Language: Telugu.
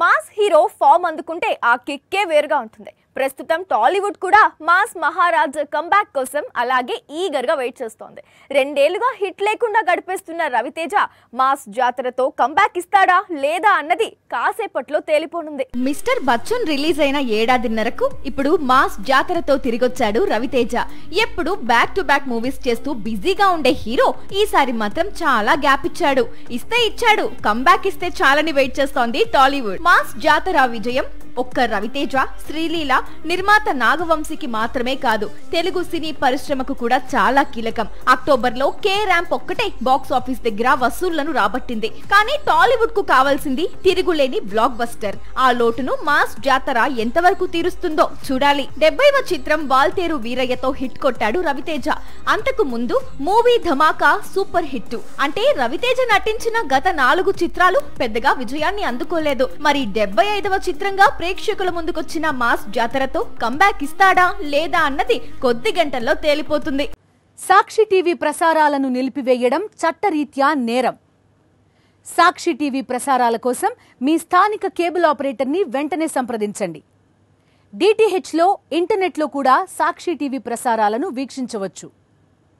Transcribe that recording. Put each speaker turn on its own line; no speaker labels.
మాస్ హీరో ఫామ్ అందుకుంటే ఆ కిక్కే వేరుగా ఉంటుంది. ప్రస్తుతం టాలీవుడ్ కూడా మాస్ మహారాజ్ కంబ్యాక్ కోసం అలాగే ఈగర్ గా వెయిట్ చేస్తోంది. 2 ఏళ్లుగా హిట్ లేకుండా గడిపేస్తున్న రవితేజ మాస్ జాతరతో కంబ్యాక్ ఇస్తాడా లేదా అన్నది కాసేపట్లో తేలిపోనుంది.
మిస్టర్ బచ్చన్ రిలీజ్ అయిన ఏడాదిన్నరకు ఇప్పుడు మాస్ జాతరతో తిరిగొచ్చాడు రవితేజ. ఎప్పుడు బ్యాక్ టు బ్యాక్ మూవీస్ చేస్తూ బిజీగా ఉండే హీరో ఈసారి మాత్రం చాలా గ్యాప్ ఇచ్చాడు. ఇస్తే ఇచ్చాడు, కంబ్యాక్ ఇస్తే చాలని వెయిట్ చేస్తోంది టాలీవుడ్. మాస్ జాతర విజయం ఒక్క రవితేజ, శ్రీలీల, నిర్మాత నాగవంశీకి మాత్రమే కాదు, తెలుగు సినీ పరిశ్రమకు కూడా చాలా కీలకం. అక్టోబర్లో కే ర్యాంప్ ఒక్కటే బాక్స్ ఆఫీస్ దగ్గర వసూళ్లను రాబట్టింది. కానీ టాలీవుడ్ కు కావాల్సింది తిరుగులేని బ్లాక్ బస్టర్. ఆ లోటును మాస్ జాతర ఎంతవరకు తీరుస్తుందో చూడాలి. 70వ చిత్రం వాల్తేరు వీరయ్యతో హిట్ కొట్టాడు రవితేజ. అంతకు ముందు మూవీ ధమాకా సూపర్ హిట్. అంటే రవితేజ నటించిన గత 4 చిత్రాలు పెద్దగా విజయాన్ని అందుకోలేదు. మరి 75వ చిత్రంగా ప్రేక్షకుల ముందుకొచ్చిన మాస్ జాతరతో కంబ్యాక్ ఇస్తాడా లేదా అన్నది కొద్ది గంటల్లో తేలిపోతుంది.
సాక్షి టీవీ ప్రసారాలను నిలిపివేయడం చట్టరీత్యా నేరం. సాక్షి టీవీ ప్రసారాల కోసం మీ స్థానిక కేబుల్ ఆపరేటర్ని వెంటనే సంప్రదించండి. డిటిహెచ్లో, ఇంటర్నెట్లో కూడా సాక్షి టీవీ ప్రసారాలను వీక్షించవచ్చు.